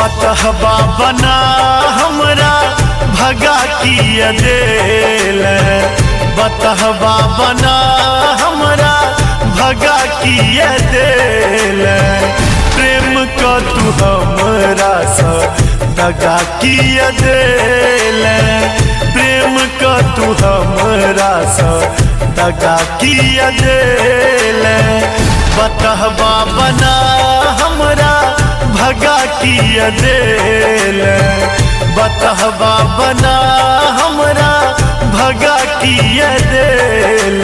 बतहबा बना हमरा भगा किया देल, बतहबा बना हमरा भगा किया देल, प्रेम का तू हमरा सा दगा किया देल, प्रेम का तू हमरा सा दगा किया देल, बतहबा बना हमरा भगा किया देल, बतहबा बना हमरा भगा किया देल,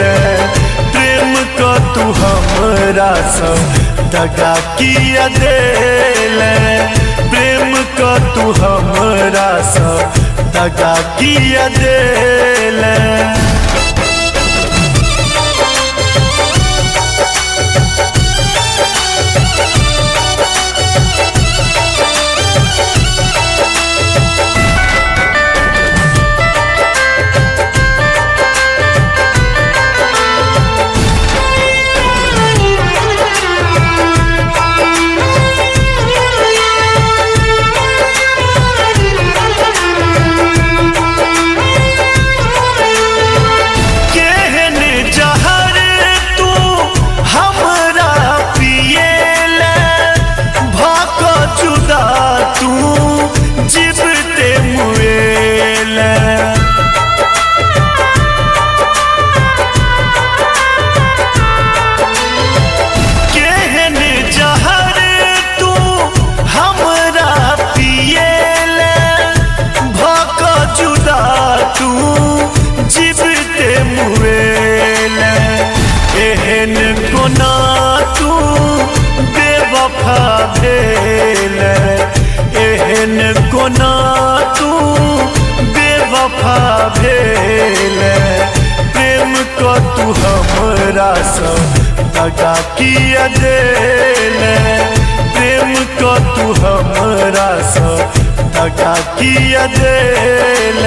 प्रेम का तू हमरा सा दगा किया देल, प्रेम का तू हमरा सा दगा किया देल। कोना तू बेवफा भेल, एहन कोना तू बेवफा भेल, प्रेम को तू हमरा सा दगा किया देल, प्रेम को तू हमरा सा दगा किया देल।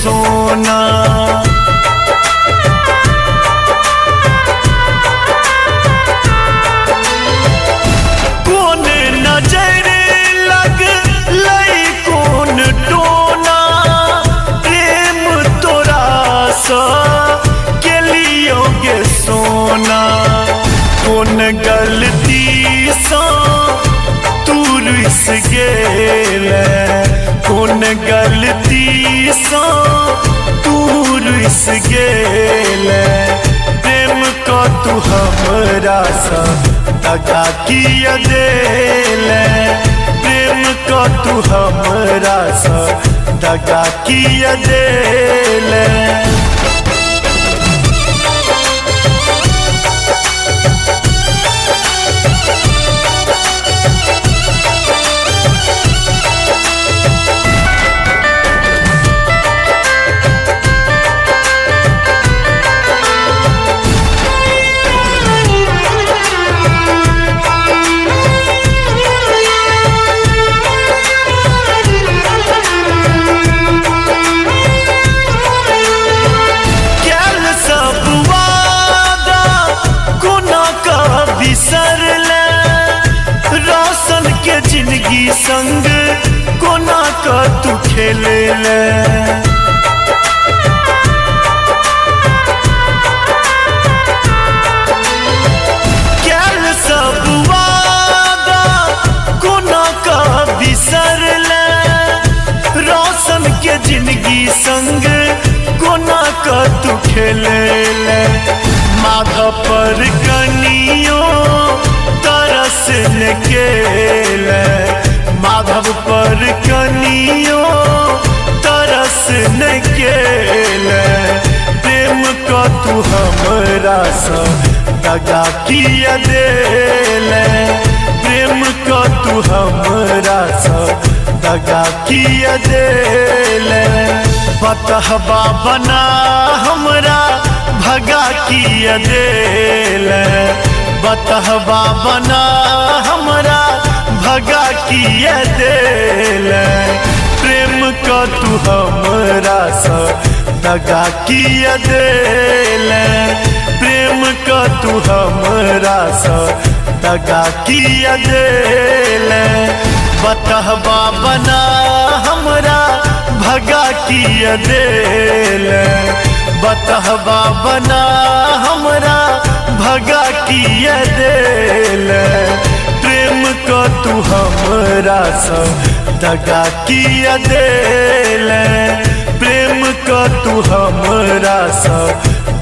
सोना कौन नजर लग लई कौन टोना, प्रेम तोरा सा के लियोगे सोना, कौन गलती सा तू रुस गेल, कौन गलती सा तू रुस गेल, प्रेम का तू हमरा सा दगा किया देल, प्रेम का तू हमरा सा दगा किया देल। जिंदगी संग कोना का तू खेले ले, क्या सब वादा कोना का बिसर ले, रोशन के जिंदगी संग कोना का तू खेले ले, माथा पर कनियों तरस के माधव पर कनियों सा दगा किया देले प्रेम को तू हमरा सा दगा किया देले बतहबा बना हमरा भगा किया देले बतहबा बना हमरा भगा किया देले प्रेम को तू हमरा सा दगा किया देले प्रेम को तू हमरा सा दगा किया देले बतहबा बना हमरा भगा किया देले बतहबा बना हमरा भगा किया देले प्रेम को तू हमरा सा दगा किया देले प्रेम को तू हमरा सा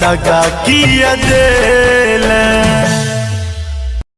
दगा किया देले।